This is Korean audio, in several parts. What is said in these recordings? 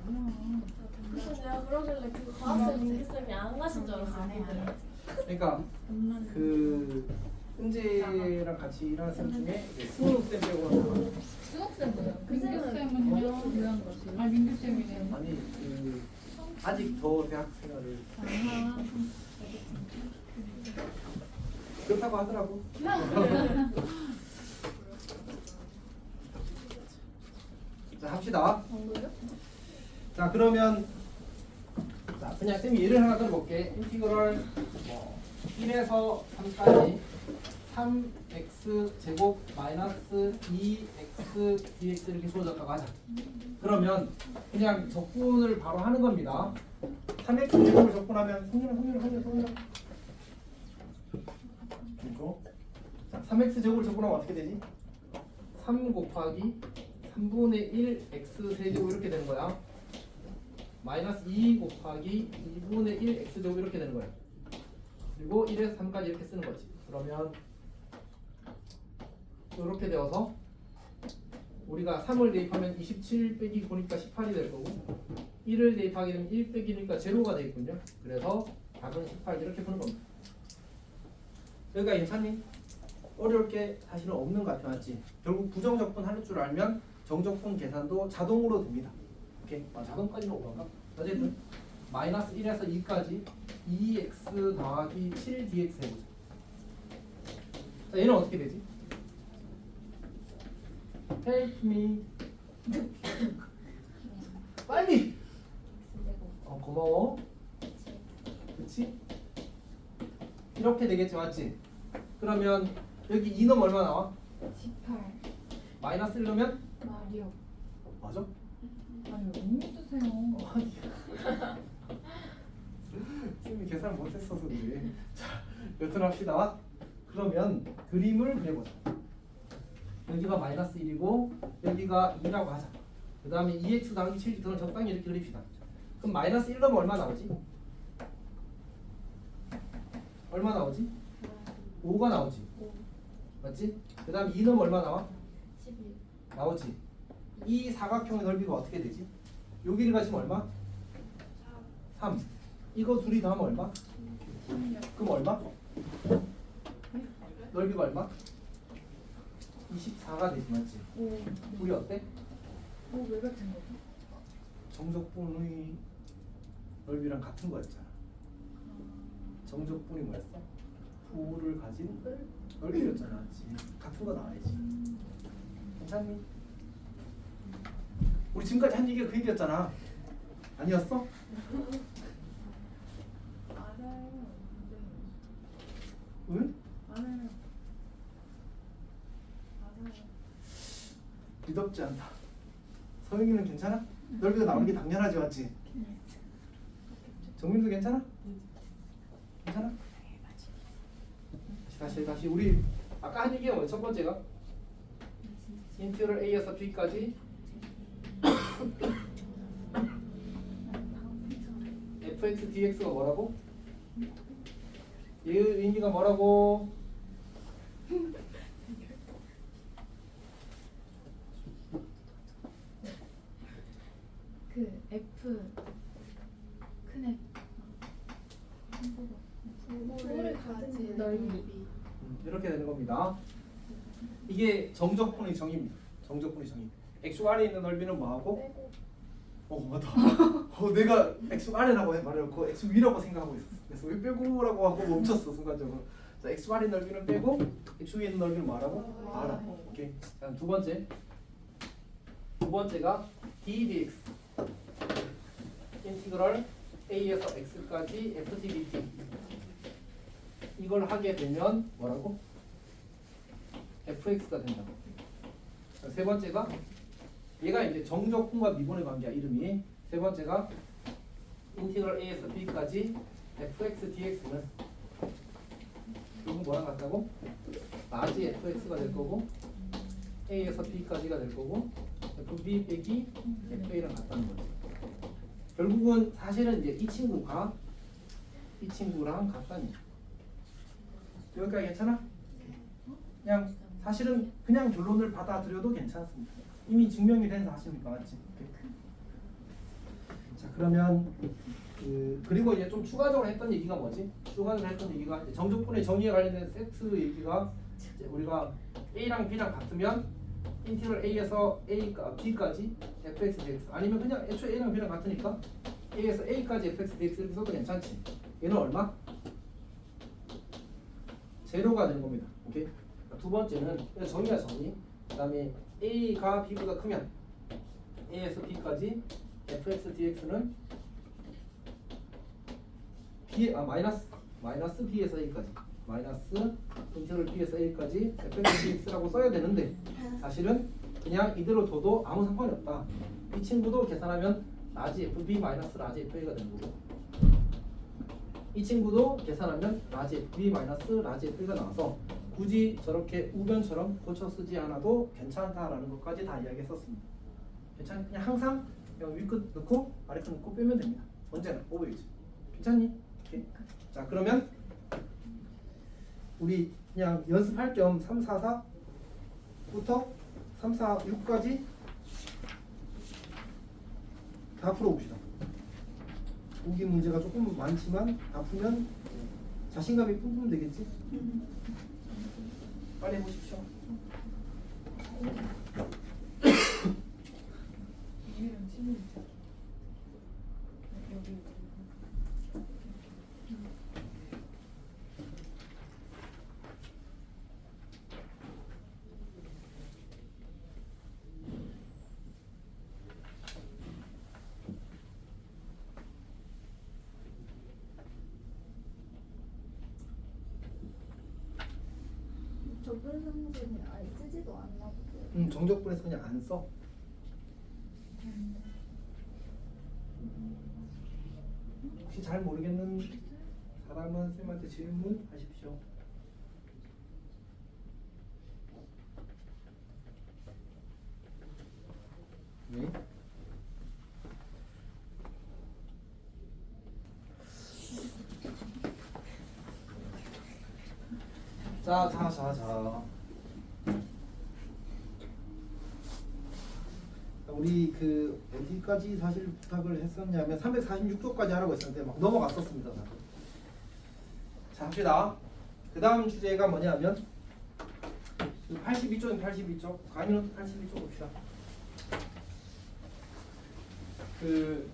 그래서 내가 그러길래 그 과학쌤 민기쌤이 안 가신 줄 알았어. 그러니까 그 은재랑 같이 일하는 쌤 중에 승욱쌤 빼고는 수학쌤 뭐예요? 민규쌤은요? 아 민규쌤이네. 아니 그 아직 더 대학 생활을 그렇다고 하더라고. 자 합시다. 자 그러면 자 그냥 쌤이 예를 하나 들어볼게. 인티그럴 뭐 1에서 3까지 3x 제곱 마이너스 2x dx 이렇게 주어졌다고 하자. 그러면 그냥 적분을 바로 하는 겁니다. 3x 제곱을 적분하면 성렬 이거 자 3x 제곱을 적분하면 어떻게 되지? 3 곱하기 3분의 1 x 세제곱 이렇게 되는 거야. 마이너스 2 곱하기 2분의 1 x 제곱 이렇게 되는 거야. 그리고 1에서 3까지 이렇게 쓰는 거지. 그러면 이렇게 되어서 우리가 3을 대입하면 27 빼기 9니까 18이 될 거고 1을 대입하게 되면 1 빼기 1이니까 제로가 되겠군요. 그래서 답은 18 이렇게 푸는 겁니다. 여기가 괜찮니? 어려울 게 사실은 없는 것 같아. 맞지? 결국 부정적분 할 줄 알면 정적분 계산도 자동으로 됩니다. 오케이? 자동까지는 오른가? 어쨌든 마이너스 1에서 2까지 2x 더하기 7dx 해보자. 자 얘는 어떻게 되지? Help me. 빨리. 고마워. 그렇지? 이렇게 되겠지, 맞지? 그러면 여기 2는 얼마 나와? 18. 마이너스 1 넣으면? 말이요. 맞아? 아니 왜 못 쓰세요? 쌤이 계산 못했어서 그래. 자, 여튼 합시다. 그러면 그림을 그려보자. 여기가 마이너스 1이고 여기가 2라고 하자. 그 다음에 2x 더하기 7을 적당히 이렇게 그립시다. 그럼 마이너스 1 넣으면 얼마 나오지? 얼마 나오지? 5가 나오지. 맞지? 그 다음에 2 넣으면 얼마 나와? 11. 나오지. 이 사각형의 넓이가 어떻게 되지? 요 길이가 지금 얼마? 3. 이거 둘이 더하면 얼마? 그럼 얼마? 넓이가 얼마? 24가 되지, 맞지? 우리 어때? 왜 같은 거죠? 정적분의 넓이랑 같은 거였잖아. 정적분이 뭐였어? 부호를 가진 넓이였잖아, 맞지? 같은 거 나와야지. 괜찮니? 우리 지금까지 한 얘기가 그 얘기였잖아. 아니었어? 알아요. 응? 알아요. 믿었지 않다. 서영이는 괜찮아? 넓이가 나오는 게 당연하지, 맞지? 정민도 괜찮아? 괜찮아? 다시 우리 아까 한 얘기가 뭐야? 첫 번째가 인티그럴 A에서 B까지 fx dx가 뭐라고? 얘의 의미가 뭐라고? 그 F 큰 F 부호를 가진 넓이. 이렇게 되는 겁니다. 이게 정적분의 정의입니다. 정적분의 정의. x축 아래에 있는 넓이는 뭐하고? 맞다. 내가 x축 아래라고 말해놓고 x축 위라고 생각하고 있었어. 그래서 왜 빼고라고 하고 멈췄어 순간적으로. 자, x축 아래 있는 넓이는 빼고 x축 위에 있는 넓이는 뭐하라고? 알아. 오케이. 다음 두 번째가 d dx. 인티그럴 a에서 x까지 ft dt. 이걸 하게 되면 뭐라고? fx가 된다고. 세 번째가 얘가 이제 정적분과 미분의 관계야, 이름이. 세 번째가 인티그럴 a에서 b까지 fx dx는 이건 뭐랑 같다고? 라지 fx가 될 거고 a에서 b까지가 될 거고 fb 빼기 fa랑 같다는 거지. 결국은 사실은 이제 이 친구가 이 친구랑 같다는 거야. 여기까지 괜찮아? 그냥 사실은 그냥 결론을 받아들여도 괜찮습니다. 이미 증명이 된 사실이니까, 맞지? 그러면 그리고 이제 좀 추가적으로 했던 얘기가 뭐지? 추가적으로 했던 얘기가 이제 정적분의 정의에 관련된 세트 얘기가 이제 우리가 A랑 B랑 같으면 인티그럴 A에서 B까지 fx dx 아니면 그냥 애초에 A랑 B랑 같으니까 A에서 A까지 fx dx 이렇게 써도 괜찮지. 얘는 얼마? 제로가 되는 겁니다. 오케이? 두 번째는 정의야 정의. 그 다음에 A가 B보다 크면 A에서 B까지 fx dx는 마이너스 B에서 A까지 마이너스 인티그럴 B에서 A까지 fx dx라고 써야 되는데 사실은 그냥 이대로 둬도 아무 상관이 없다. 이 친구도 계산하면 라지 FB 마이너스 라지 FA가 되는 거고 이 친구도 계산하면 라지 FB 마이너스 라지 FA가 나와서 굳이 저렇게 우변처럼 고쳐 쓰지 않아도 괜찮다라는 것까지 다 이야기했었습니다. 그냥 항상 그냥 위끝 넣고 아래끝 넣고 빼면 됩니다. 언제나 오버유지. 괜찮니? 오케이. 자 그러면 우리 그냥 연습할 겸 3, 4, 4부터 3, 4, 6까지 다 풀어봅시다. 보기 문제가 조금 많지만 다 풀면 자신감이 뿜뿜 되겠지? 빨리 해보십시오. 이해랑 친구 있죠. 여기 적분 상수는 아예 쓰지도 않나 보고. 정적분에서 그냥 안 써. 혹시 잘 모르겠는 사람은 쌤한테 질문하십시오. 네. 자. 우리 어디까지 사실 부탁을 했었냐면 346쪽까지 하라고 했었는데 막 넘어갔었습니다. 자, 합시다. 그 다음 주제가 뭐냐면 82쪽인 82쪽. 가인노트 82쪽 봅시다.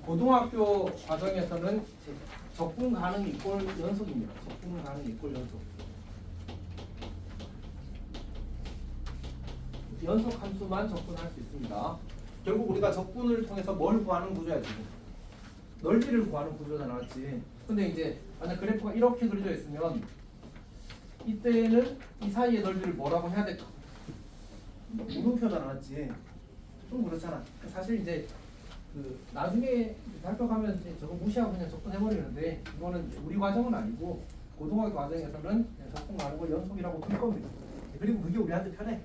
고등학교 과정에서는 적분 가능 이꼴 연속입니다. 적분 가능 이꼴 연속. 연속 함수만 적분할 수 있습니다. 결국 우리가 적분을 통해서 뭘 구하는 구조야 지금? 넓이를 구하는 구조가 나왔지. 근데 이제 만약 그래프가 이렇게 그려져 있으면 이때는 이 사이의 넓이를 뭐라고 해야 될까? 물음표가 나왔지. 좀 그렇잖아. 사실 이제 나중에 발표하면 이제 저거 무시하고 그냥 적분해버리는데 이거는 우리 과정은 아니고 고등학교 과정에서는 그냥 적분 가는 걸 연속이라고 풀 겁니다. 그리고 그게 우리한테 편해.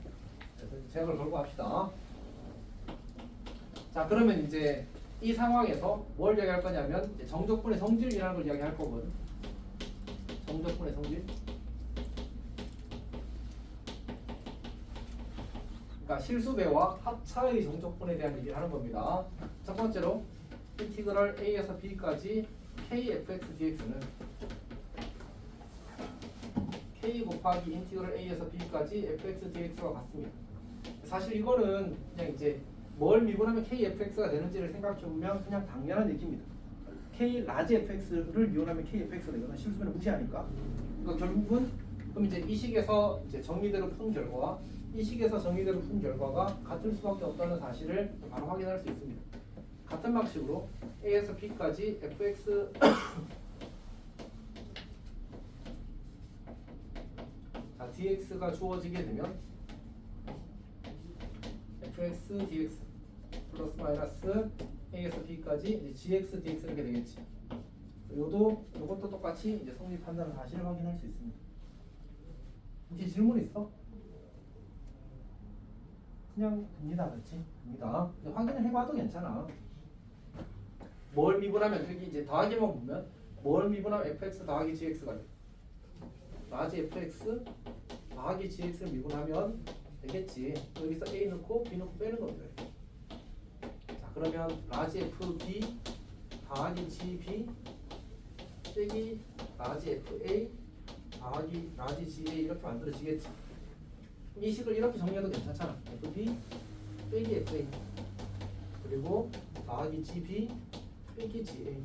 그래서 제약을 걸고 합시다. 자 그러면 이제 이 상황에서 뭘 이야기할 거냐면 이제 정적분의 성질이라는 걸 이야기할 거거든. 정적분의 성질. 그러니까 실수배와 합차의 정적분에 대한 얘기를 하는 겁니다. 첫 번째로 인티그럴 A에서 B까지 KFX dx는 K 곱하기 인티그럴 A에서 B까지 fx dx와 같습니다. 사실 이거는 그냥 이제 뭘 미분하면 KFX가 되는지를 생각해보면 그냥 당연한 얘기입니다. K 라지 FX를 미분하면 KFX가 되거나 실수배는 무시하니까. 그러니까 결국은 그럼 이제 이 식에서 이제 정리대로 푼 결과와 이 식에서 정리대로 푼 결과가 같을 수밖에 없다는 사실을 바로 확인할 수 있습니다. 같은 방식으로 A에서 B까지 fx 자, dx가 주어지게 되면 fx dx 플러스 마이너스 A에서 B까지 이제 gx dx 이렇게 되겠지. 요것도 똑같이 이제 성립한다는 사실을 확인할 수 있습니다. 혹시 질문 있어? 그냥 됩니다, 그렇지? 됩니다. 확인을 해봐도 괜찮아. 뭘 미분하면 여기 이제 더하기만 보면 뭘 미분하면 fx 더하기 gx가 돼. 라지 fx 더하기 gx를 미분하면 되겠지. 여기서 a 넣고 b 넣고 빼는 겁니다. 자 그러면 라지 fb 더하기 GB 빼기 라지 FA 더하기 라지 GA 이렇게 만들어지겠지. 이 식을 이렇게 정리해도 괜찮잖아. FB 빼기 FA 그리고 더하기 GB 빼기 GA.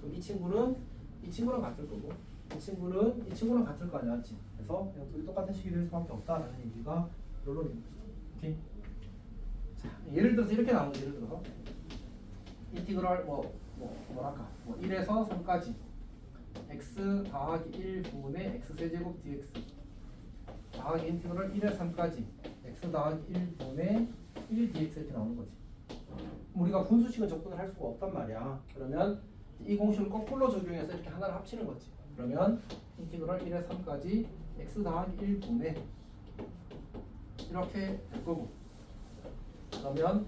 그럼 이 친구는 같을 거고 이 친구는 같을 거 아니야, 맞지? 그래서 그냥 둘이 똑같은 식이 될 수밖에 없다라는 얘기가 결론입니다. 오케이. 자, 예를 들어서 이렇게 나오는 예를 들어서 인티그럴 뭐랄까 1에서 3까지 x 더하기 1 분의 x 세제곱 dx 더하기 인티그럴 1에서 3까지 x 더하기 1 분의 1 dx 이렇게 나오는 거지. 우리가 분수식은 접근을 할 수가 없단 말이야. 그러면 이 공식을 거꾸로 적용해서 이렇게 하나를 합치는 거지. 그러면 인티그럴 1에서 3까지 x 더하기 1 분의 이렇게 될 거고 그러면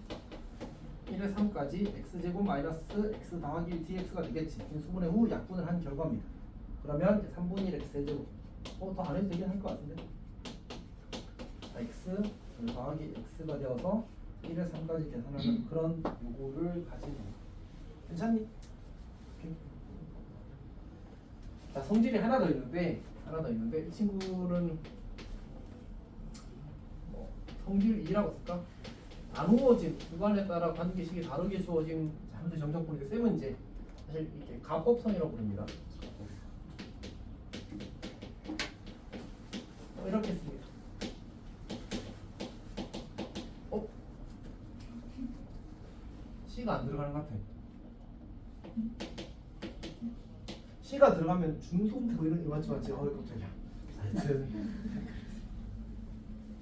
1에서 3까지 x제곱 마이너스 x 더하기 1 dx가 되겠지. 수분의 후 약분을 한 결과입니다. 그러면 이제 3분의 1 x 세제곱 더 안 해도 되긴 할 것 같은데 x 더하기 x가 되어서 1에서 3까지 계산하는 그런 요구를 가지고 괜찮니? 오케이. 자, 성질이 하나 더 있는데 이 친구는 성질 2라고 쓸까? 나누어진 구간에 따라 관계식이 다르게 주어진 함수 정적분인데 세 문제 사실 이렇게 가법성이라고 부릅니다. 이렇게 씁니다. C가 안 들어가는 것 같아. C가 들어가면 중동태 이런 맞지? 깜짝이야. 하여튼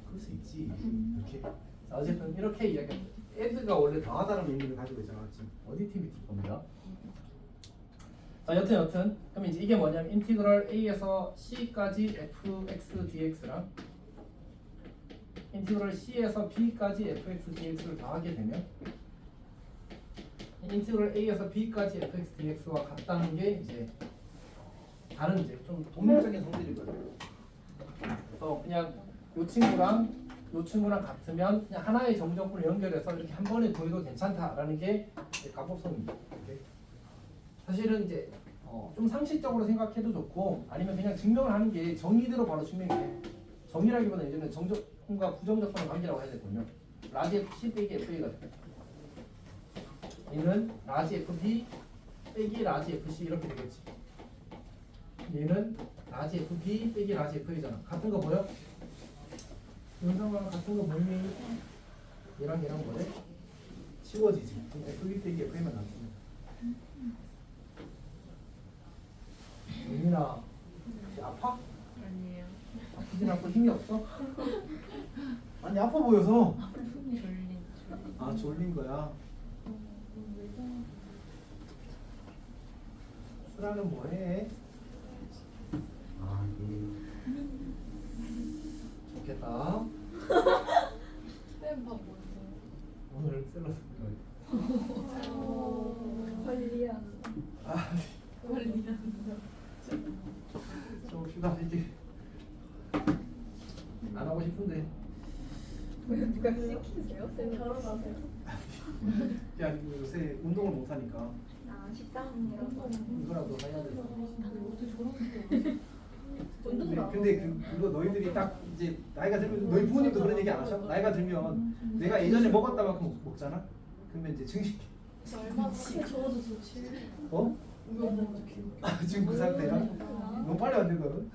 그럴 수 있지. 이렇게. 자, 어쨌든 이렇게 이야기. 애드가 원래 더하다는 의미를 가지고 있잖아. 지금 어디 팀이 들 겁니다. 자, 여튼 그럼 이제 이게 뭐냐면 인티그럴 A에서 C까지 fx dx랑 인티그럴 C에서 B까지 fx dx를 더하게 되면 인티그럴 A에서 B까지 fx dx와 같다는 게 이제 다른 이제 좀 동물적인 성질이거든요. 그래서 그냥 요 친구랑 같으면 그냥 하나의 정적분을 연결해서 이렇게 한 번에 구해도 괜찮다라는 게 가법성입니다. 이렇게. 사실은 이제 좀 상식적으로 생각해도 좋고 아니면 그냥 증명을 하는 게 정의대로 바로 증명이 돼. 정의라기보다 이제는 정적분과 부정적분의 관계라고 해야 되거든요. 라지 FC 빼기 FA가 돼. 얘는 라지 FB 빼기 라지 FC 이렇게 되겠지. 얘는 라지 FB 빼기 라지 FA잖아. 같은 거 보여? 영상과 같은 거 보이니? 얘랑 뭐래? 치워지지. FB 빼기 FA만 남습니다. 민아 혹시 아파? 아니에요. 아프진 않고 힘이 없어? 아니 아파 보여서. 졸린. 아 졸린 거야. 수라는 뭐해? 아 좋겠다. 쌤밥 뭐였어요? 오늘 샐러드 관리한 좀 쉬다 이게 안 하고 싶은데 누가 시키세요? 쌤 결혼하세요? 야 요새 운동을 못 하니까 아 식당이랑 이거라도 해야 돼. 운동도 그거 너희들이 딱 이제 나이가 들면 너희 부모님도 그런 얘기 안 하셔? 나이가 들면 내가 예전에 먹었다 만큼 먹잖아. 그러면 이제 증식해. 얼마 적어도 좋지. 어? 지금 그 상태야? 너무 빨리 안 되거든.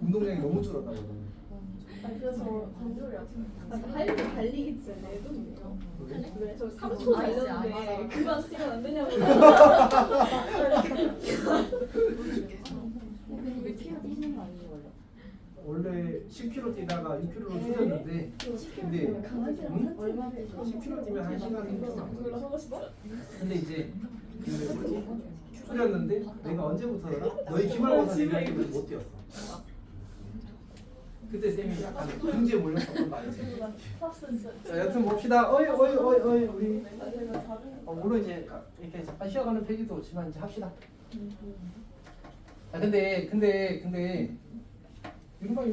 운동량이 너무 줄었다거든. 그래서 관절이 아파요. 달리기 전에 애도 그래? 저 3초 달렸는데 그만 쓰면 안 되냐고. 왜 키가 뛰는 거 아니에요 원래? 원래 10km 뛰다가 6km로 줄였는데 근데 강아지랑 얼마 10km 뛰면 1시간 좀 그걸로 하고 싶어? 근데 이제 그 뭐지? 줄였는데 내가 언제부터더라? 너희 기말고사 얘기할 때부터 못 뛰었어. 그때 쌤이 약간 궁지에 몰렸었던 거 알지? 자, 여튼 봅시다. 어이 우리 물론 이제 이렇게 잠깐 쉬어가는 페이지도 좋지만 이제 합시다. 자, 근데 이름만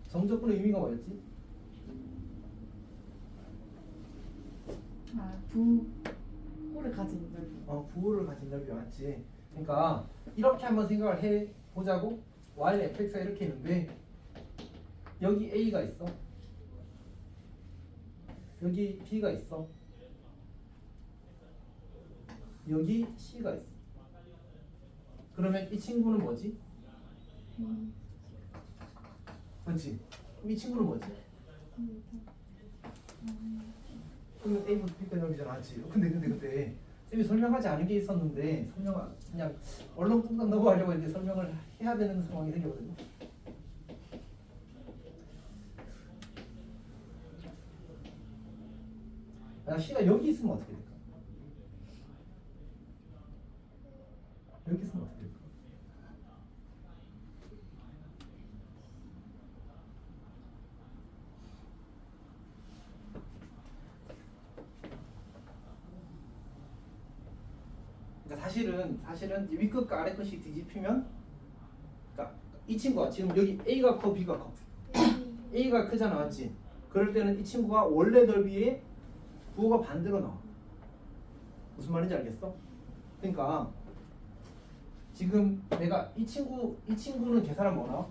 정적분의 의미가 뭐였지? 부호를 가진 넓이. 부호를 가진 넓이 맞지. 그러니까 이렇게 한번 생각을 해 보자고. y fx가 이렇게 있는데 여기 a가 있어. 여기 b가 있어. 여기 c가 있어. 그러면 이 친구는 뭐지? 맞지? 이 친구는 뭐지? 그러면 A부터 B까지 넓이잖아, 맞지? 근데 쌤이 설명하지 않은 게 있었는데 그냥 얼렁뚱땅 넘어가려고 이렇게 설명을 해야 되는 상황이 생겼거든요. 야, C가 여기 있으면 어떻게 될까? 여기 있으면 어떻게 될까? 그러니까 사실은 위 끝과 아래 끝이 뒤집히면, 그러니까 이 친구가 지금 여기 A가 커 B가 커? A가 크잖아, 맞지? 그럴 때는 이 친구가 원래 넓이의 부호가 반대로 나와. 무슨 말인지 알겠어? 그러니까 지금 내가 이 친구는 계산하면 뭐 나와?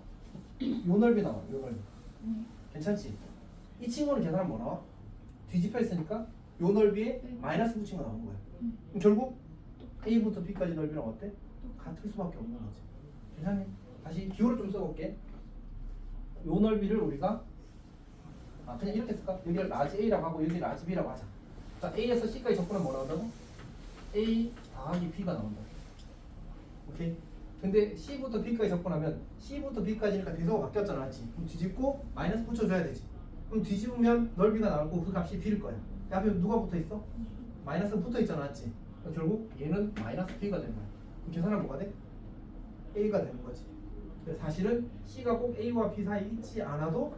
요 넓이 나와, 요 넓이. 괜찮지? 이 친구는 계산하면 뭐 나와? 뒤집혀 있으니까 요 넓이에 마이너스 붙인 거 나오는 거야. 그럼 결국 A부터 B까지 넓이랑 어때? 같을 수밖에 없는 거지. 괜찮니? 다시 기호를 좀 써볼게. 요 넓이를 우리가 그냥 이렇게 쓸까? 여기를 라지 A라고 하고 여기를 라지 B라고 하자. 자, A에서 C까지 접근하면 뭐 나온다고? A 더하기 B가 나온다. 오케이? 근데 C부터 B까지 접근하면 C부터 B까지니까 대소가 바뀌었잖아, 맞지? 그럼 뒤집고 마이너스 붙여줘야 되지. 그럼 뒤집으면 넓이가 나오고 그 값이 B일 거야. 그 앞에 누가 붙어 있어? 마이너스 붙어 있잖아, 맞지? 그럼 결국 얘는 마이너스 B가 되는 거야. 그럼 계산하면 뭐가 돼? A가 되는 거지. 그래서 사실은 C가 꼭 A와 B 사이에 있지 않아도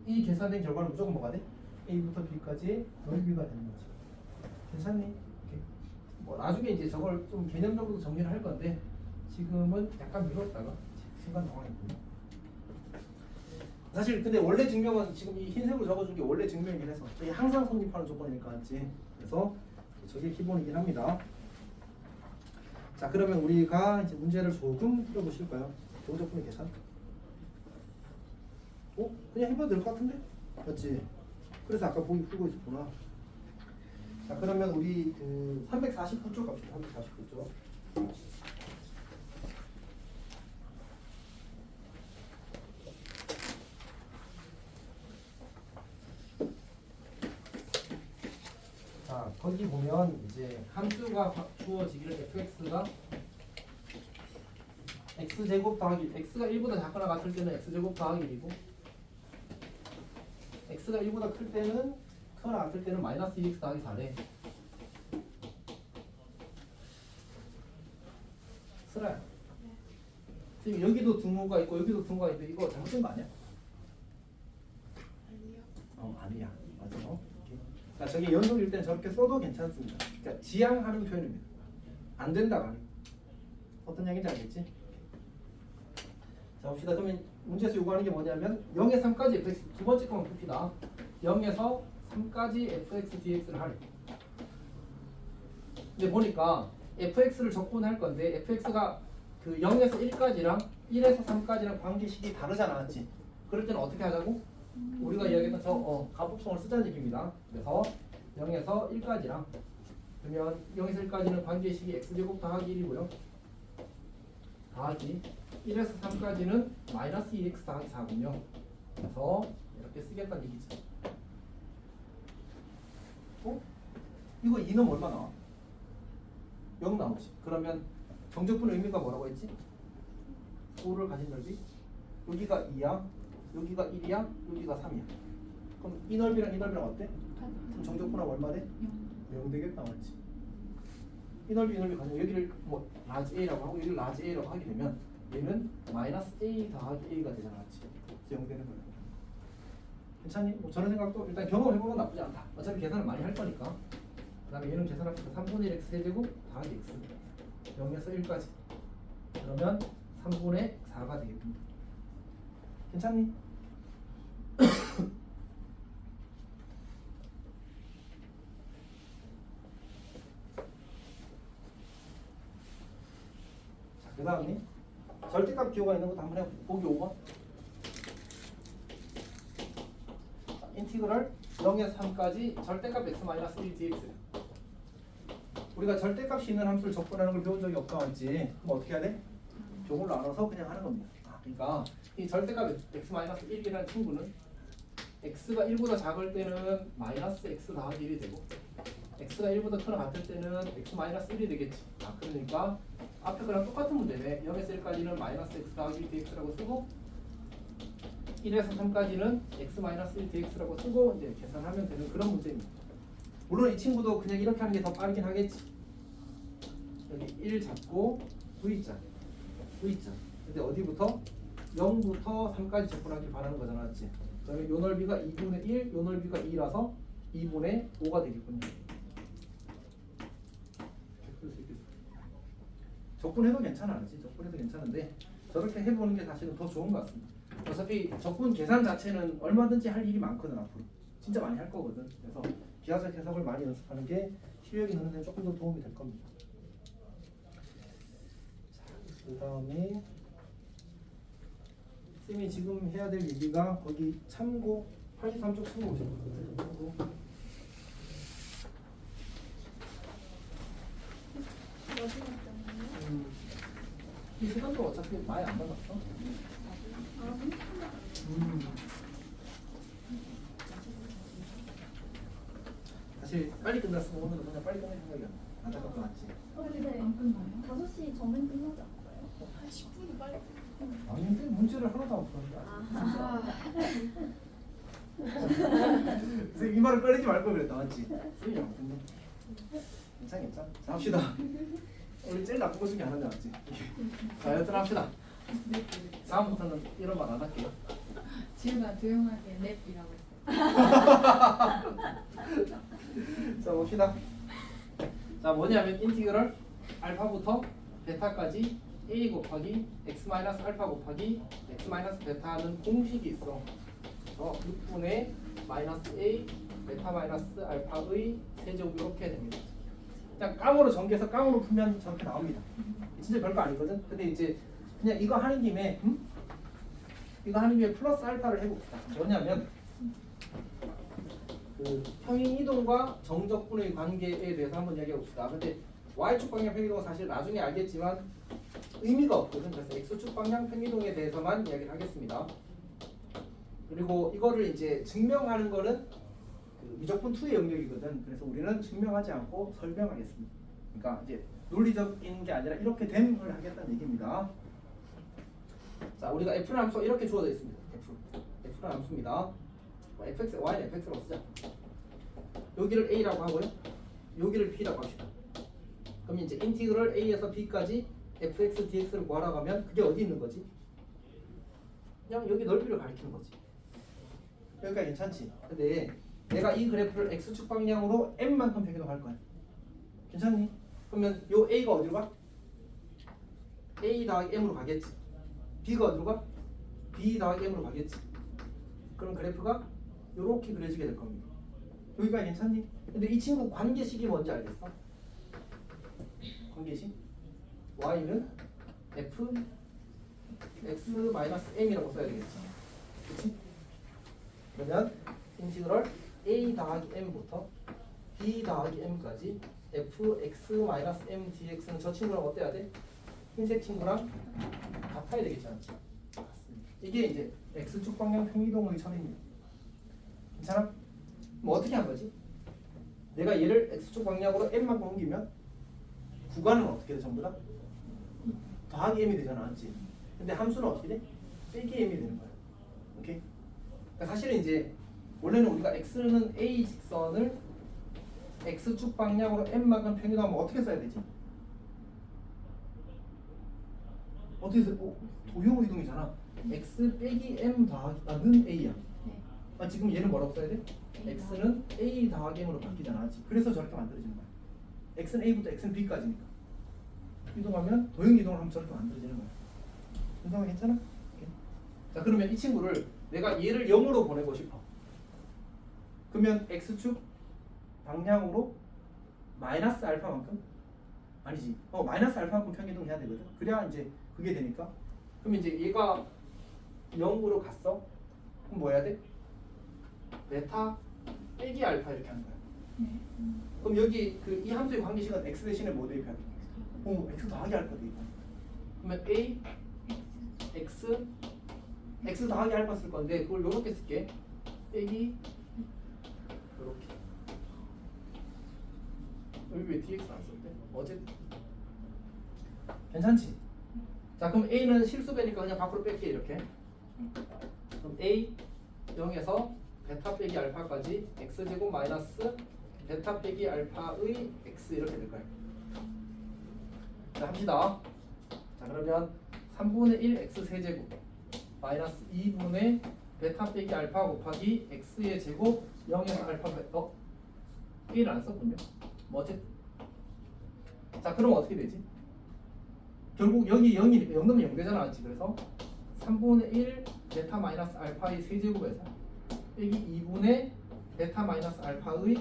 이 계산된 결과는 무조건 뭐가 돼? A부터 B까지의 넓이가 되는 거지. 괜찮니? 오케이. 뭐 나중에 이제 저걸 좀 개념적으로 정리를 할 건데 지금은 약간 미뤘다가 순간 당황했군요. 사실 근데 원래 증명은 지금 이 흰색으로 적어준 게 원래 증명이긴 해서 저게 항상 성립하는 조건이니까 맞지? 그래서 저게 기본이긴 합니다. 자, 그러면 우리가 이제 문제를 조금 풀어보실까요? 조적분의 계산. 그냥 해봐도 될 것 같은데? 맞지? 그래서 아까 보기 풀고 있었구나. 자, 그러면 우리 그 349쪽 갑시다. 349쪽. 자, 거기 보면 이제 함수가 주어지기를 fx가 x제곱 더하기 x가 1보다 작거나 같을 때는 x제곱 더하기 1이고 x가 1보다 클 때는 크거나 같을 때는 마이너스 2x 더하기 4래. 슬아야. 지금 여기도 등호가 있고 여기도 등호가 있는데 이거 잘못된 거 아니야? 아니요. 아니야. 맞아. 자, 저게 연속일 때는 저렇게 써도 괜찮습니다. 그러니까 지향하는 표현입니다. 안 된다가 아니고. 어떤 얘기인지 알겠지? 자, 봅시다. 그러면 문제에서 요구하는 게 뭐냐면 0에서 3까지 fx 두 번째 거만 풉시다. 0에서 3까지 fx dx를 하래. 근데 보니까 fx를 적분할 건데 fx가 그 0에서 1까지랑 1에서 3까지랑 관계식이 다르잖아, 맞지? 그럴 때는 어떻게 하자고? 우리가 이야기했던 저 가법성을 쓰자는 얘기입니다. 그래서 0에서 1까지랑 그러면 0에서 1까지는 관계식이 x제곱 더하기 1이고요. 더하기 1에서 3까지는 마이너스 2x 더하기 4군요. 그래서 이렇게 쓰겠다는 얘기죠. 이거 2는 얼마 나와? 0 나오지. 그러면 정적분의 의미가 뭐라고 했지? 5를 가진 넓이? 여기가 2야. 여기가 1이야. 여기가 3이야. 그럼 이 넓이랑 이 넓이랑 어때? 그럼 정적분하고 얼마 돼? 0 되겠다, 맞지? 이 넓이 가지고 여기를 뭐 라지 A라고 하고 여기를 라지 A라고 하게 되면 얘는 마이너스 A 더하기 A가 되잖아, 맞지? 그래서 0 되는 거야. 괜찮니? 뭐 저런 생각도 일단 경험해보는 건 나쁘지 않다. 어차피 계산을 많이 할 거니까. 그 다음에 얘는 계산합시다. 3분의 1 x 세제곱 더하기 x 0에서 1까지. 그러면 3분의 4가 되겠습니다. 괜찮니? 그 다음에 절대값 기호가 있는 것도 한번 해볼게요. 보기 5번. 인티그럴 0에서 3까지 절대값 x-1 dx. 우리가 절대값이 있는 함수를 접근하는 걸 배운 적이 없다 맞지? 그럼 어떻게 해야 돼? 조금 나눠서 그냥 하는 겁니다. 그러니까 이 절대값 x-1이라는 친구는 x가 1보다 작을 때는 마이너스 x 더하기 1이 되고 x가 1보다 크나 같을 때는 x-1이 되겠지. 그러니까 앞에 거랑 똑같은 문제네. 0에서 1까지는 마이너스 x 더하기 1 dx라고 쓰고 1에서 3까지는 x-1 dx라고 쓰고 이제 계산하면 되는 그런 문제입니다. 물론 이 친구도 그냥 이렇게 하는 게 더 빠르긴 하겠지. 여기 1 잡고 V자. 근데 어디부터? 0부터 3까지 접근하길 바라는 거잖아, 맞지? 그다음에 요 넓이가 2분의 1, 요 넓이가 2라서 2분의 5가 되겠군요. 적분해도 괜찮아, 그렇지? 적분해도 괜찮은데 저렇게 해보는 게 사실은 더 좋은 것 같습니다. 어차피 적분 계산 자체는 얼마든지 할 일이 많거든 앞으로. 진짜 많이 할 거거든. 그래서 기하적 해석을 많이 연습하는 게 실력이 느는 데 조금 더 도움이 될 겁니다. 자, 그 다음에 쌤이 지금 해야 될 얘기가 거기 참고 83쪽 참고 오셨거든요. 참고. 이 시간도 어차피 많이 안 받았어. 사실 빨리 끝났으면 오늘은 그냥 빨리 끝낼 생각이 안 나갔다 맞지? 근데 안 끝나요? 5시 전엔 끝나지 않을까요? 한 10분이 빨리. 아니 근데 문제를 하나도 안 풀었는데. 쌤이 말을 꺼내지 말 걸 그랬다 맞지? 쌤이 잘못했네. 괜찮아. 자 합시다. 우리 제일 나쁜 거 중에 하나인 줄 알았지? 자 여튼 합시다. 다음부터는 이런 말 안 할게요. 지우가 조용하게 랩이라고 했어. 자 봅시다. 자 뭐냐면 인티그럴 알파부터 베타까지 a 곱하기 x 마이너스 알파 곱하기 x 마이너스 베타는 공식이 있어. 6분의 마이너스 a 베타 마이너스 알파의 세제곱 이렇게 됩니다. 그냥 깡으로 전개해서 깡으로 풀면 저렇게 나옵니다. 진짜 별거 아니거든. 근데 이제 그냥 이거 하는 김에 플러스 알파를 해봅시다. 뭐냐면 그 평행 이동과 정적분의 관계에 대해서 한번 이야기해 봅시다. 근데 y축 방향 평이동은 사실 나중에 알겠지만 의미가 없거든. 그래서 x축 방향 평이동에 대해서만 이야기를 하겠습니다. 그리고 이거를 이제 증명하는 거는 그 미적분 2의 영역이거든. 그래서 우리는 증명하지 않고 설명하겠습니다. 그러니까 이제 논리적인 게 아니라 이렇게 됨을 하겠다는 얘기입니다. 자, 우리가 f라는 함수가 이렇게 주어져 있습니다. f라는 함수입니다. fx, y는 fx라고 쓰자. 여기를 a라고 하고요. 여기를 b라고 합시다. 그럼 이제 인티그럴 a에서 b까지 fx, dx를 구하라고 하면 그게 어디 있는 거지? 그냥 여기 넓이를 가리키는 거지. 여기까지 괜찮지? 근데 내가 이 그래프를 x축 방향으로 m만큼 변경할 거야. 괜찮니? 그러면 요 a가 어디로 가? a 더하기 m으로 가겠지. b가 어디로 가? b 더하기 m으로 가겠지. 그럼 그래프가 요렇게 그려지게 될 겁니다. 여기까지 괜찮니? 근데 이 친구 관계식이 뭔지 알겠어? 관계식? y는 f x-m이라고 써야 되겠지. 그치? 그러면 인티그럴 a 더하기 m부터 b 더하기 m까지 fx-m dx는 저 친구랑 어때야 돼? 흰색 친구랑 같아야 되겠지 않지? 맞습니다. 이게 이제 x축 방향 평이동의 점입니다. 괜찮아? 뭐 어떻게 한 거지? 내가 얘를 x축 방향으로 m만큼 옮기면 구간은 어떻게 돼? 전부 다? 더하기 m이 되잖아, 맞지? 근데 함수는 어떻게 돼? 빼기 m이 되는 거야. 오케이? 그러니까 사실은 이제 원래는 우리가 x는 a 직선을 x축 방향으로 m만큼 평이동하면 어떻게 써야 되지? 어떻게 써? 도형 이동이잖아. x 빼기 m 더하기 는 a야. 네. 지금 얘는 뭐라고 써야 돼? x는 a 더하기 m으로 바뀌잖아. 그래서 저렇게 만들어지는 거야. x는 a부터 x는 b까지니까. 이동하면 도형 이동을 하면 저렇게 만들어지는 거야. 이동은 괜찮아? 오케이. 자 그러면 이 친구를 내가 얘를 0으로 보내고 싶어. 그러면 x축 방향으로 마이너스 알파만큼 아니지. 마이너스 알파만큼 평균이동 해야 되거든. 그래야 이제 그게 되니까. 그럼 이제 얘가 0으로 갔어. 그럼 뭐 해야 돼? 베타 빼기 알파 이렇게 하는 거야. 네. 그럼 여기 그 이 함수의 관계식은 x 대신에 뭐 대입해야 돼? x 더하기 알파 대입. 그러면 a x 더하기 알파 쓸 건데 그걸 요렇게 쓸게. 빼기 요렇게. 여기 왜 dx 안 썼대? 어쨌든 괜찮지? 자 그럼 a는 실수배니까 그냥 밖으로 뺄게 이렇게. 그럼 a 0에서 베타 빼기 알파까지 x제곱 마이너스 베타 빼기 알파의 x 이렇게 될 거예요. 자 합시다. 자 그러면 3분의 1 x 세제곱 마이너스 2분의 베타 빼기 알파 곱하기 x의 제곱 0에서 알파 1을 안 썼군요. 뭐 어쨌든 자 그럼 어떻게 되지? 결국 여기 0이 0 넣으면 0 되잖아. 그래서 3분의 1 베타 마이너스 알파의 세제곱에서 빼기 2분의 베타 마이너스 알파의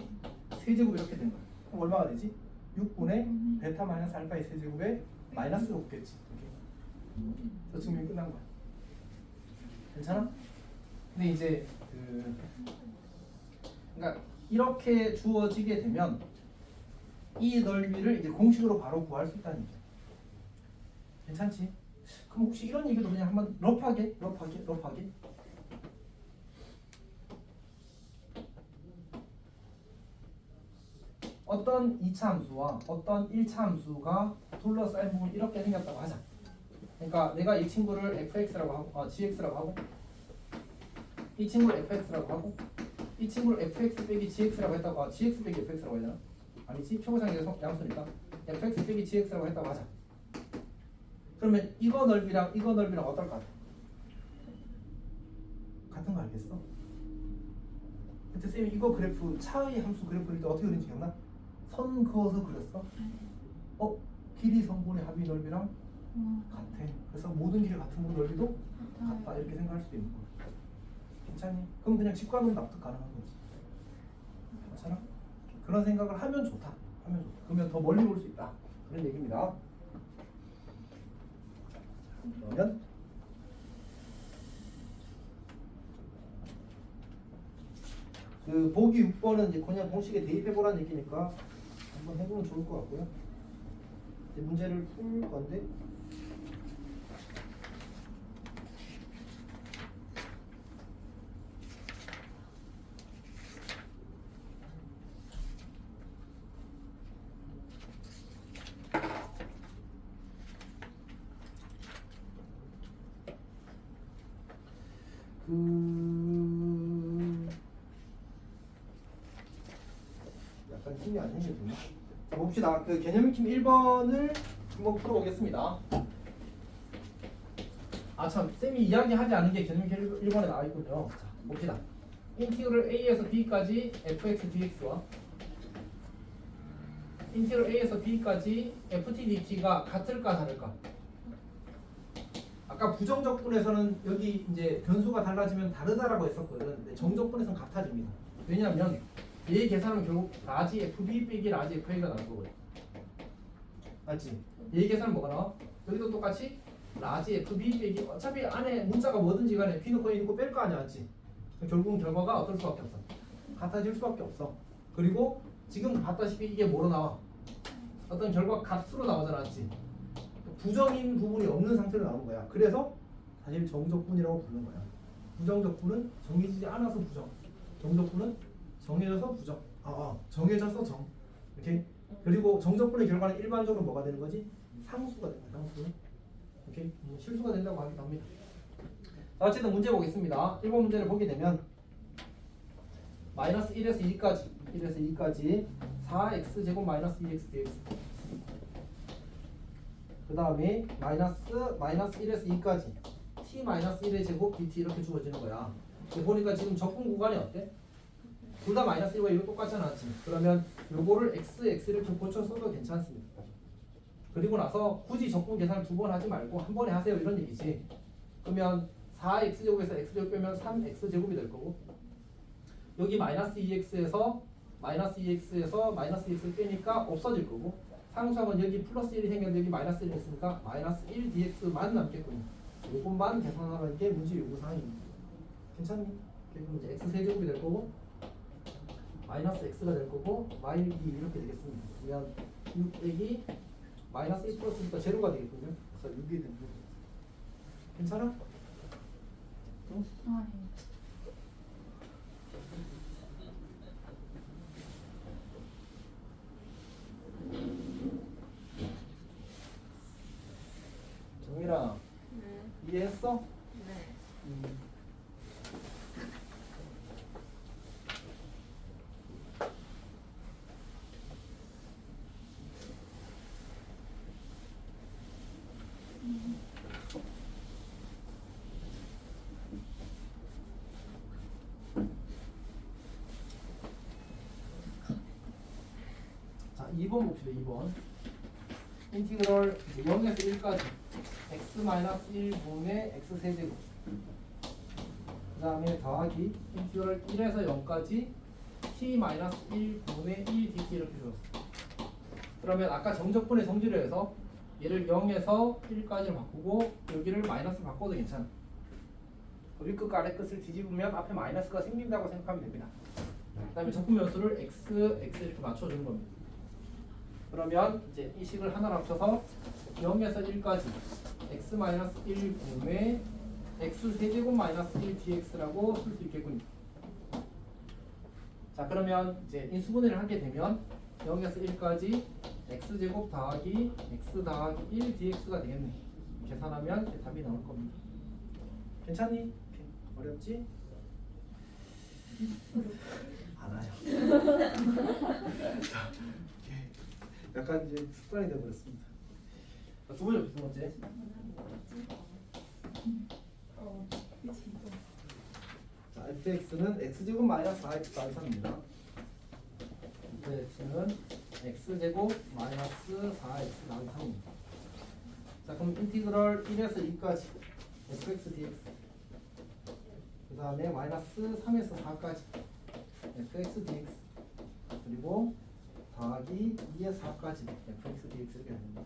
세제곱 이렇게 된 거야. 그럼 얼마가 되지? 6분의 베타 마이너스 알파의 세제곱에 마이너스가 없겠지. 이렇게. 그래서 증명이 끝난 거야. 괜찮아? 근데 이제 그러니까 이렇게 주어지게 되면 이 넓이를 이제 공식으로 바로 구할 수 있다는 얘기야. 괜찮지? 그럼 혹시 이런 얘기도 그냥 한번 러프하게 어떤 2차 함수와 어떤 1차 함수가 둘러싸인 부분 이렇게 생겼다고 하자. 그러니까 내가 이 친구를 fx라고 하고 gx라고 하고 이 친구를 fx라고 하고 이 친구를 fx 빼기 gx라고 했다고 gx 빼기 fx라고 해야 되나? 아니지 표고상의 양수니까 fx 빼기 gx라고 했다고 하자. 그러면 이거 넓이랑 어떨 것 같아? 같은 거 알겠어? 그때 쌤이 이거 그래프 차의 함수 그래프 그릴 때 어떻게 그린지 기억나? 선 그어서 그렸어? 길이 성분의 합의 넓이랑 같아. 그래서 모든 길이 같은 분 넓이도 같다 이렇게 생각할 수도 있는 거야. 괜찮니? 그럼 그냥 직관으로 납득 가능한 거지. 괜찮아? 그런 생각을 하면 좋다. 그러면 더 멀리 볼 수 있다. 그런 얘기입니다. 그러면 그 보기 6번은 이제 그냥 공식에 대입해 보라는 얘기니까 한번 해보면 좋을 것 같고요. 이제 문제를 풀 건데. 약간 힘이 안 생겨지네. 자, 봅시다. 그 개념 익힘 1번을 한번 풀어보겠습니다. 아 참, 쌤이 이야기하지 않은 게 개념 익힘 1번에 나와 있군요. 자, 봅시다. 인티그럴 a에서 b까지 fx dx와 인티그럴 a에서 b까지 ft dt가 같을까 다를까? 아까 부정적분에서는 여기 이제 변수가 달라지면 다르다라고 했었거든. 근데 정적분에서는 같아집니다. 왜냐하면 얘 계산은 결국 라지 fb 빼기 라지 fa가 나올 거거든. 맞지? 얘 계산은 뭐가 나와? 여기도 똑같이 라지 fb 빼기 어차피 안에 문자가 뭐든지 간에 b는 거의 있고 뺄 거 아니야, 맞지? 결국은 결과가 어떨 수밖에 없어. 같아질 수밖에 없어. 그리고 지금 봤다시피 이게 뭐로 나와? 어떤 결과 값으로 나오잖아, 맞지? 부정인 부분이 없는 상태로 나오는 거야. 그래서 사실 정적분이라고 부르는 거야. 부정적분은 정해지지 않아서 부정. 정적분은 정해져서 부정. 정해져서 정. 이렇게. 그리고 정적분의 결과는 일반적으로 뭐가 되는 거지? 상수가 되는 거야. 상수. 이렇게 실수가 된다고 하기도 합니다. 자, 어쨌든 문제 보겠습니다. 1번 문제를 보게 되면 마이너스 1에서 2까지 4x제곱 마이너스 2x dx 그 다음에 마이너스 1에서 2까지 t 마이너스 1의 제곱 dt 이렇게 주어지는 거야. 보니까 지금 적분 구간이 어때? 둘 다 마이너스 1과 1이 똑같잖아. 그러면 요거를 x 이렇게 고쳐 써도 괜찮습니다. 그리고 나서 굳이 적분 계산을 두 번 하지 말고 한 번에 하세요 이런 얘기지. 그러면 4x제곱에서 x제곱 빼면 3x제곱이 될 거고 여기 마이너스 2x에서 마이너스 2x를 빼니까 없어질 거고 상수항은 여기 플러스 1이 생겼는데 여기 마이너스 1이 있으니까 마이너스 1 dx만 남겠군요. 이것만 계산하는 게 문제 요구사항입니다. 괜찮니? 그럼 이제 x 세제곱이 될 거고 마이너스 x가 될 거고 마이 2 이렇게 되겠습니다. 그러면 6 빼기 마이너스 1 플러스니까 제로가 되겠군요. 그래서 6이 되는 거죠. 괜찮아? 응? 아, 네. 정민아 네. 이해했어? 네. 자 2번 봅시다. 2번 인티그럴 0에서 1까지 x-1분의 x세제곱 그 다음에 더하기 인티그럴 1에서 0까지 t-1분의 1dt 이렇게 주었어. 그러면 아까 정적분의 성질을 해서 얘를 0에서 1까지로 바꾸고 여기를 마이너스로 바꿔도 괜찮아. 윗끝과 아래끝을 뒤집으면 앞에 마이너스가 생긴다고 생각하면 됩니다. 그 다음에 적분 변수를 x 이렇게 맞춰주는 겁니다. 그러면 이제 이 식을 하나로 합쳐서 0에서 1까지 x-1분의 x세제곱 마이너스 1dx라고 쓸 수 있겠군요. 자 그러면 이제 인수분해를 하게 되면 0에서 1까지 x제곱 더하기 x 더하기 1dx가 되겠네. 계산하면 이제 답이 나올 겁니다. 괜찮니? 어렵지? 알아요. 약간 이제 습관이 되어버렸습니다. 두 번째, 두 번째. 자, fx는 x제곱 마이너스 4x 더하기 3입니다. fx는 x제곱 마이너스 4x 더하기 3입니다. 자, 그럼 인티그럴 1에서 2까지 fx dx 그 다음에 마이너스 3에서 4까지 fx dx 그리고 더하기 2에서 4까지 fx dx 이렇게 됩니다.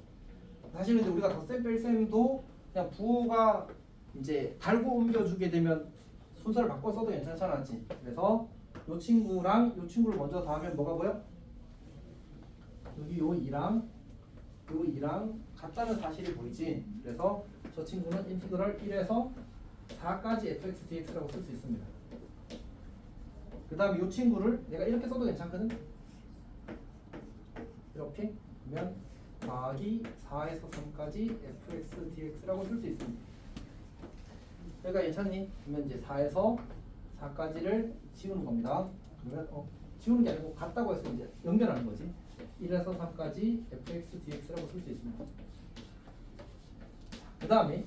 사실 근데 우리가 덧셈 뺄셈도 그냥 부호가 이제 달고 옮겨주게 되면 순서를 바꿔 써도 괜찮지. 그래서 요 친구랑 요 친구를 먼저 더하면 뭐가 보여? 여기 요 2랑 요 2랑 같다는 사실이 보이지. 그래서 저 친구는 인티그럴 1에서 4까지 fx dx라고 쓸 수 있습니다. 그 다음에 요 친구를 내가 이렇게 써도 괜찮거든. 이렇게 그러면 더하기 4에서 3까지 fx dx라고 쓸 수 있습니다. 그러니까 괜찮니? 그러면 이제 4에서 4까지를 지우는 겁니다. 그러면 지우는 게 아니고 같다고 해서 이제 연결하는 거지. 1에서 3까지 fx dx라고 쓸 수 있습니다. 그 다음에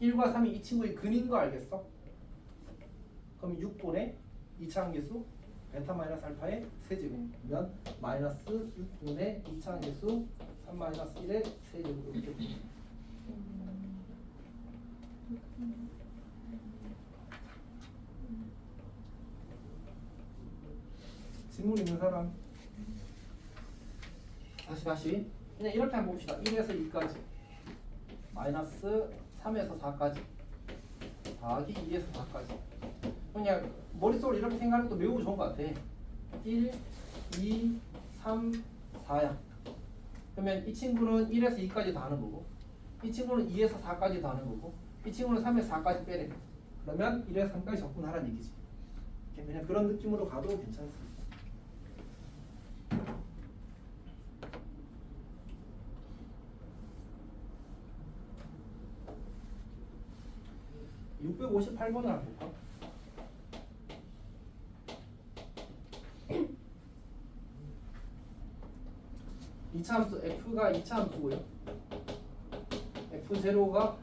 1과 3이 이 친구의 근인 거 알겠어? 그럼 6분의 2차 함계수 베타 마이너스 알파의 세제곱이면 마이너스 6분의 2차 함계수 3 마이너스 1의 세제곱 이렇게 됩니다. 질문 있는 사람? 다시 그냥 이렇게 한번 봅시다. 1에서 2까지 마이너스 3에서 4까지 더하기 2에서 4까지 그냥 머릿속으로 이렇게 생각하는 것도 매우 좋은 것 같아. 1, 2, 3, 4야. 그러면 이 친구는 1에서 2까지 다 하는 거고 이 친구는 2에서 4까지 다 하는 거고 이 친구는 3에서 4까지 빼래. 그러면 1에서 3까지 접근하라는 얘기지. 그냥 그런 느낌으로 가도 괜찮습니다. 658번을 한번 볼까? 이차 함수 f가 2차 함수고요. f0가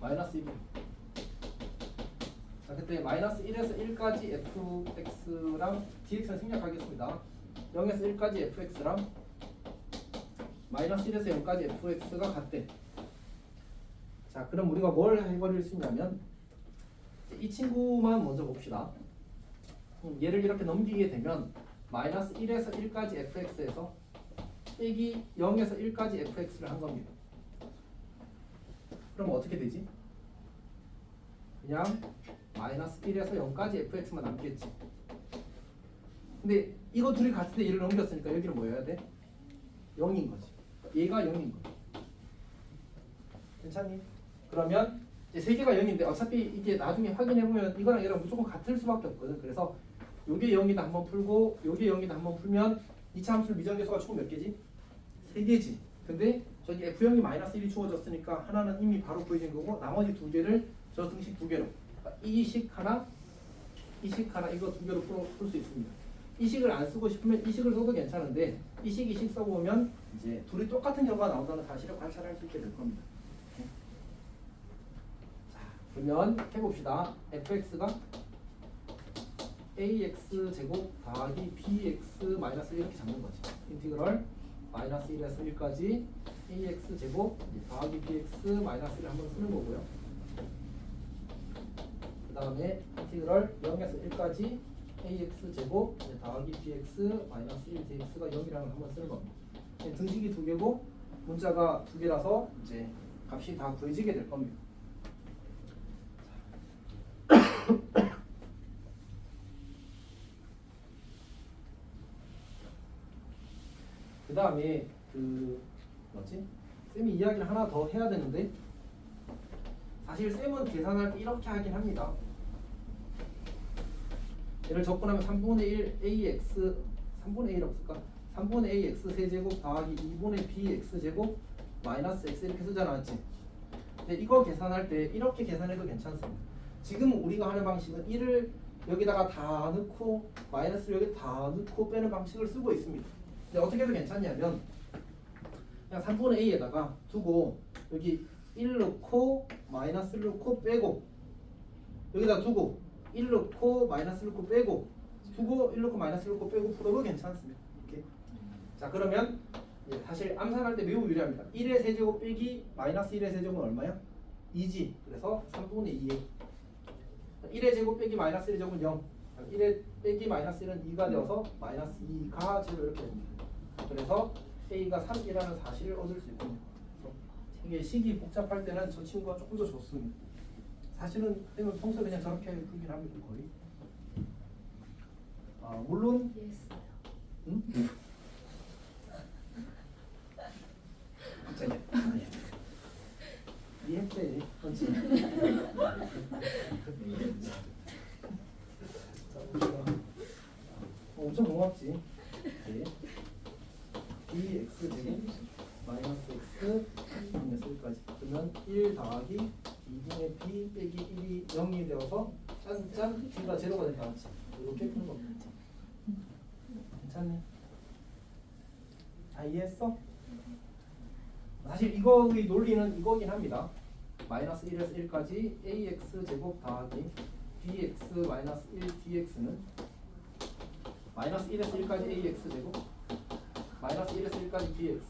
마이너스 1이에요. 자, 그때 마이너스 1에서 1까지 fx랑 dx는 생략하겠습니다. 0에서 1까지 fx랑 마이너스 1에서 0까지 fx가 같대. 자, 그럼 우리가 뭘 해버릴 수 있냐면 이 친구만 먼저 봅시다. 얘를 이렇게 넘기게 되면 마이너스 1에서 1까지 fx에서 빼기 0에서 1까지 fx를 한 겁니다. 그럼 어떻게 되지? 그냥 마이너스 1에서 0까지 fx만 남겠지. 근데 이거 둘이 같을 때 얘를 넘겼으니까 여기는 뭐 해야 돼? 0인 거지. 얘가 0인 거야. 괜찮니? 그러면 이제 세 개가 0인데 어차피 이게 나중에 확인해보면 이거랑 얘랑 무조건 같을 수밖에 없거든. 그래서 요게 0이다 한번 풀고 요게 0이다 한번 풀면 2차 함수 미정계수가 총 몇 개지? 3개지. 근데 저기 F0이 마이너스 1이 주어졌으니까 하나는 이미 바로 구해진 거고 나머지 두 개를 저 등식 두 개로 이식 하나, 이식 하나 이거 두 개로 풀 수 있습니다. 이식을 안 쓰고 싶으면 이식을 써도 괜찮은데 이식 써보면 이제 둘이 똑같은 결과가 나온다는 사실을 관찰할 수 있게 될 겁니다. 자, 그러면 해봅시다. fx가 ax 제곱 더하기 bx 마이너스 1 이렇게 잡는 거지. 인티그럴 마이너스 1에서 1까지 ax 제곱 더하기 bx 마이너스 1을 한번 쓰는 거고요. 그 다음에 인티그럴 0에서 1까지 ax 제곱 더하기 bx 마이너스 1 dx가 0이라는 걸 한번 쓰는 겁니다. 등식이 두 개고 문자가 두 개라서 이제 값이 다 구해지게 될 겁니다. 그 다음에 그 뭐지? 쌤이 이야기를 하나 더 해야 되는데 사실 쌤은 계산할 때 이렇게 하긴 합니다. 얘를 접근하면 3분의 1 ax 3분의 1 없을까? 3분의 ax 세제곱 더하기 2분의 bx 제곱 마이너스 x 이렇게 쓰잖아, 맞지? 근데 이거 계산할 때 이렇게 계산해도 괜찮습니다. 지금 우리가 하는 방식은 1을 여기다가 다 넣고 마이너스를 여기 다 넣고 빼는 방식을 쓰고 있습니다. 근데 어떻게 해도 괜찮냐면 그냥 3분의 a에다가 두고 여기 1 넣고 마이너스 1 넣고 빼고 여기다 두고 1 넣고 마이너스 1 넣고 빼고 두고 1 넣고 마이너스 1 넣고 빼고 풀어도 괜찮습니다. 이렇게. 자 그러면 사실 암산할 때 매우 유리합니다. 1의 세제곱 빼기 마이너스 1의 세제곱은 얼마야? 2지. 그래서 3분의 2에 1의 제곱 빼기 마이너스 1의 제곱은 0. 1의 빼기 마이너스 1은 2가 되어서 마이너스 2가 제로 이렇게 됩니다. 그래서 a가 3이라는 사실을 얻을 수 있군요. 이게 식이 복잡할 때는 저 친구가 조금 더 좋습니다. 사실은 평소에 그냥 저렇게 풀긴 합니다. 거의. 물론 응? 갑자기 이해했대. 그렇지. 엄청 고맙지. 네. bx 제곱 마이너스 x 마이너스 1까지 그러면 1 더하기 2분의 b 빼기 1이 0이 되어서 짠짠 b가 제로가 된다. 맞지? 이렇게 푸는 겁니다. 괜찮니? 다 이해했어? 사실 이거의 논리는 이거긴 합니다. 마이너스 1에서 1까지 ax 제곱 더하기 bx 마이너스 1 dx는 마이너스 1에서 1까지 ax 제곱 마이너스 1에서 1까지 bx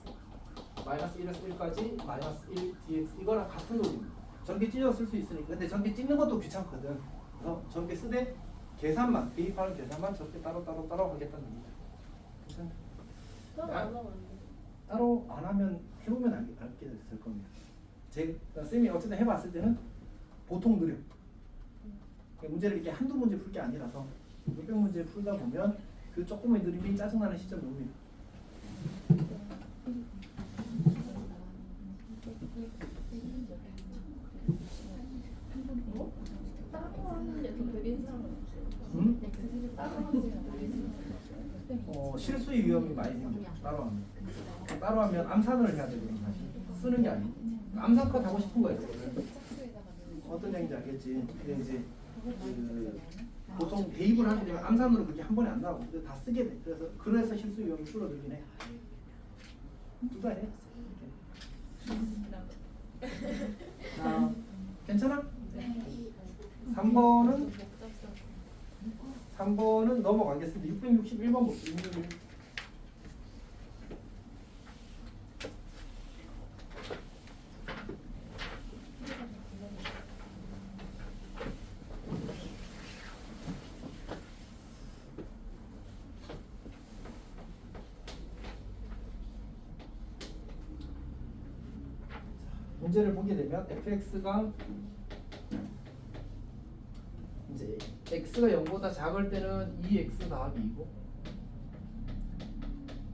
마이너스 1에서 1까지 마이너스 1 dx 이거랑 같은 논리입니다. 전개 찢어 쓸 수 있으니까. 근데 전개 찢는 것도 귀찮거든. 그래서 전개 쓰되 계산만 대입하는 계산만 저렇게 따로 하겠다는 겁니다. 괜찮아? 그럼 안 하면 안 돼. 따로 안 하면 해보면 알게 될 겁니다. 쌤이 어쨌든 해봤을 때는 보통 느려. 문제를 이렇게 한두 문제 풀 게 아니라서 몇백 문제 풀다 보면 그 조금의 느림이 짜증나는 시점이 옵니다. 따로 하는 게 더 느린 사람은 없어요. 응? 따로 하는 게 실수의 위험이 많이 생겨요. 따로 하면. 따로 하면 암산을 해야 되거든요. 사실. 쓰는 게 아니고. 암산컷 하고 싶은 거예요. 이거를. 어떤 얘기인지 알겠지. 근데 이제 보통 대입을 하게 되면 암산으로 그게 한 번에 안 나오고 다 쓰게 돼. 그래서 실수 위험이 줄어들긴 해. 누가 해? 자, 괜찮아? 3번은 넘어가겠습니다. 661번 볼게요. 661. 문제를 보게 되면 fx가 이제 x가 0보다 작을 때는 2x 더하기 2고,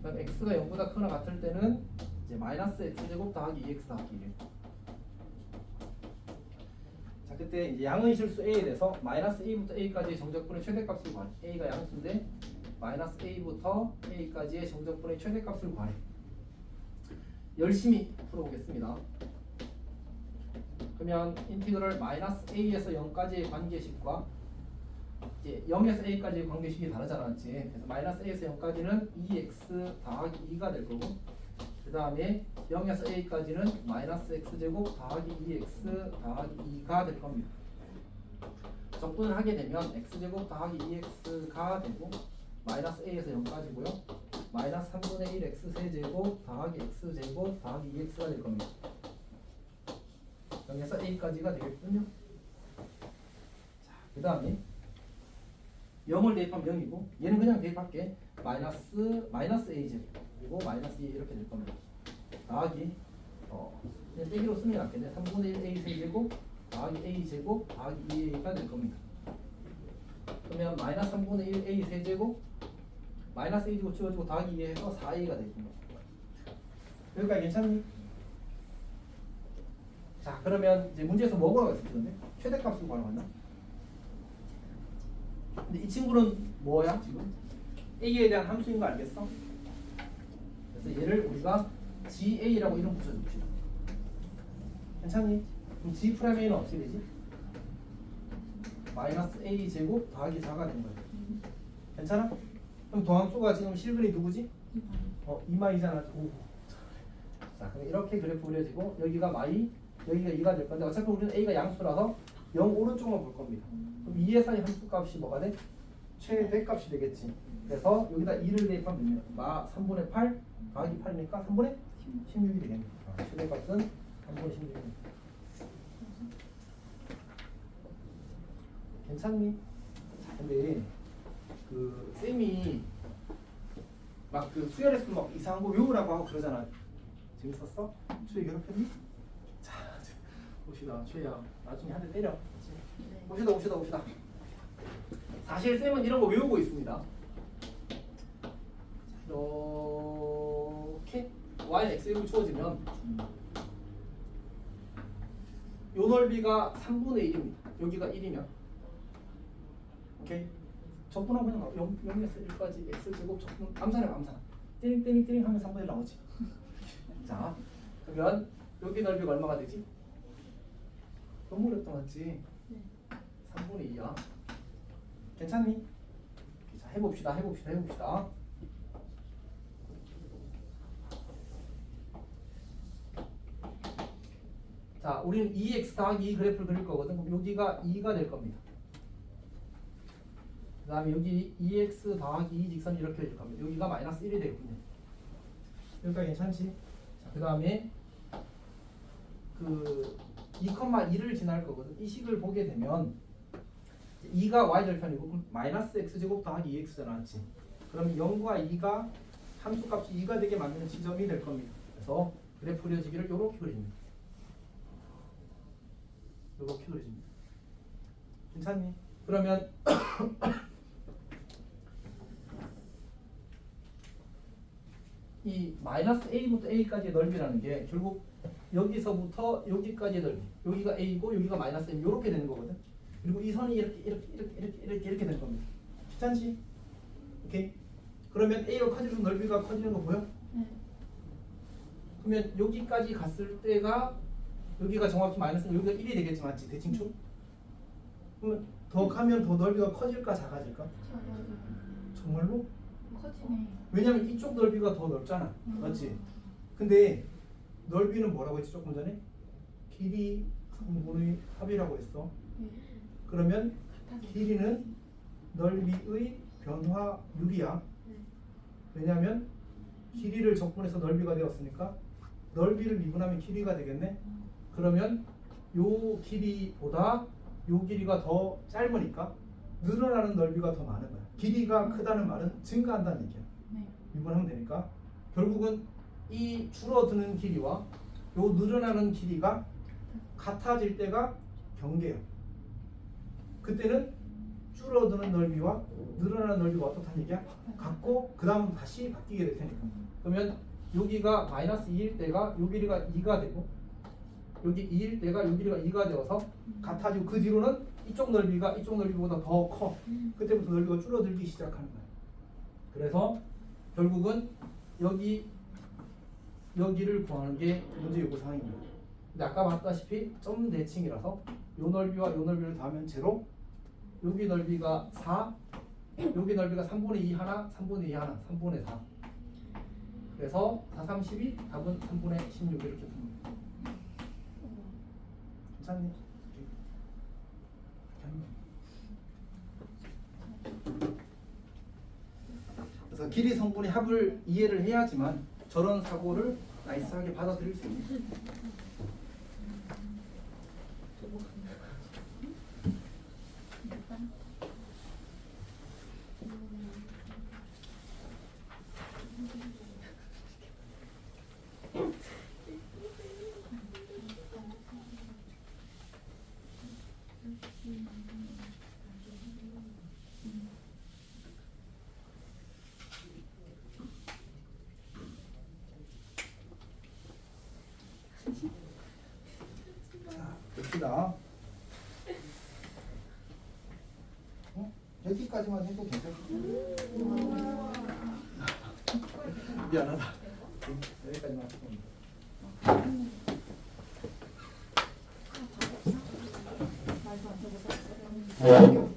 그럼 x가 0보다 크거나 같을 때는 이제 마이너스 x제곱 더하기 2x 더하기 1. 자, 그때 이제 양의 실수 a에 대해서 마이너스 a부터 a까지의 정적분의 최대값을 구하래. a가 양수인데 마이너스 a부터 a까지의 정적분의 최대값을 구하래. 열심히 풀어보겠습니다. 그러면 인티그럴 마이너스 a에서 0까지의 관계식과 이제 0에서 a까지의 관계식이 다르잖아, 맞지? 그래서 마이너스 a에서 0까지는 2x 더하기 2가 될 거고, 그 다음에 0에서 a까지는 마이너스 x제곱 더하기 2x 더하기 2가 될 겁니다. 적분을 하게 되면 x제곱 더하기 2x가 되고, 마이너스 a에서 0까지고요. 마이너스 3분의 1 x 세제곱 더하기 x제곱 더하기 2x가 될 겁니다. 0에서 a까지가 되겠군요. 자, 그 다음에 0을 대입하면 0이고, 얘는 그냥 대입할게. 마이너스 a제곱 그리고 마이너스 2 이렇게 될 겁니다. 더하기 그냥 빼기로 쓰는 게 낫겠네. 3분의 1 a 세제곱 더하기 a제곱 더하기 2a가 될 겁니다. 그러면 마이너스 3분의 1 a 세제곱 마이너스 a제곱 치워주고 더하기 2 해서 4a가 되겠습니다. 여기까지 괜찮니? 자, 그러면 이제 문제에서 뭐 보라고 했었는데? 최대값을 구하라고 했나? 근데 이 친구는 뭐야 지금? a에 대한 함수인 거 알겠어? 그래서 얘를 우리가 GA라고 이름 붙여줍시다. 괜찮니? 그럼 G 프라임 A는 어떻게 되지? 마이너스 A 제곱 더하기 4가 된 거야. 괜찮아? 그럼 도함수가 지금 실근이 누구지? 2마이잖아. 오. 자, 그럼 이렇게 그래프 그려지고 여기가 마이, 여기가 2가 될 건데 어차피 우리는 A가 양수라서 0 오른쪽만 볼 겁니다. 그럼 2에서의 함수값이 뭐가 돼? 최대값이 되겠지. 그래서 여기다 2를 대입하면 됩니다. 3분의 8 더하기 8이니까 3분의 16이 되겠네요. 최대값은 3분의 16입니다. 괜찮니? 근데 그 쌤이 막 그 수열에서도 막 이상한 거 외우라고 하고 그러잖아. 재밌었어? 최애 괴롭혔니? 자, 봅시다. 최애야, 나중에 한 대 때려. 봅시다. 사실 쌤은 이런 거 외우고 있습니다. 이렇게 y는 x제곱이 주어지면 요 넓이가 3분의 1입니다. 여기가 1이면 오케이? 적분하고 그냥 0에서 1까지 x제곱 적분 암산해. 띠링 하면 3분의 1 나오지. 자, 그러면 여기 넓이가 얼마가 되지? 너무 어렵다, 맞지? 3분의 2야. 괜찮니? 자, 해봅시다. 자, 우리는 2x 더하기 2 그래프를 그릴 거거든. 그럼 여기가 2가 될 겁니다. 그 다음에 여기 2x 더하기 2 직선이 이렇게 될 겁니다. 여기가 마이너스 1이 되겠군요. 여기까지 괜찮지? 자, 그 다음에 그 2,2를 지날 거거든. 이 식을 보게 되면 2가 y절편이고 그럼 마이너스 x제곱 더하기 2x잖아, 맞지? 그럼 0과 2가 함수값이 2가 되게 만드는 지점이 될 겁니다. 그래서 그래프 그려지기를 이렇게 그려집니다. 이렇게 그려집니다. 괜찮니? 그러면 이 마이너스 a부터 a까지의 넓이라는 게 결국 여기서부터 여기까지의 넓이, 여기가 a고 여기가 마이너스 m 이렇게 되는 거거든. 그리고 이 선이 이렇게 되는 겁니다. 괜찮지? 오케이. 그러면 a로 커지는 넓이가 커지는 거 보여? 네. 그러면 여기까지 갔을 때가 여기가 정확히 마이너스 여기가 1이 되겠지, 맞지? 대칭축. 그러면 더 가면 더 넓이가 커질까 작아질까? 정말로? 커지네. 왜냐면 이쪽 넓이가 더 넓잖아, 맞지? 근데 넓이는 뭐라고 했지 조금 전에? 길이 분의 합이라고 했어. 그러면 길이는 넓이의 변화율이야. 왜냐하면 길이를 적분해서 넓이가 되었으니까 넓이를 미분하면 길이가 되겠네. 그러면 요 길이보다 요 길이가 더 짧으니까 늘어나는 넓이가 더 많은 거야. 길이가 크다는 말은 증가한다는 얘기야. 네. 미분하면 되니까 결국은 이 줄어드는 길이와 요 늘어나는 길이가 같아질 때가 경계예요. 그때는 줄어드는 넓이와 늘어나는 넓이가 어떻다는 얘기야? 같고 그 다음 다시 바뀌게 될 테니까. 그러면 여기가 마이너스 2일 때가 요 길이가 2가 되고 여기 2일 때가 요 길이가 2가 되어서 같아지고 그 뒤로는 이쪽 넓이가 이쪽 넓이보다 더 커. 그때부터 넓이가 줄어들기 시작하는 거야. 그래서 결국은 여기를 구하는 게 문제 요구 사항입니다. 근데 아까 봤다시피 점 대칭이라서 요 넓이와 요 넓이를 더하면 제로. 여기 넓이가 4, 여기 넓이가 3분의 2 하나, 3분의 2 하나, 3분의 4. 그래서 4, 3, 12, 답은 3분의 16 이렇게 듭니다. 괜찮니? 그래서 길이 성분의 합을 이해를 해야지만 저런 사고를 나이스하게 받아들일 수 있는. 자, 봅시다. 여기까지만 해도 괜찮겠다. 미안하다. 여기까지만 하고. 말도 안 되고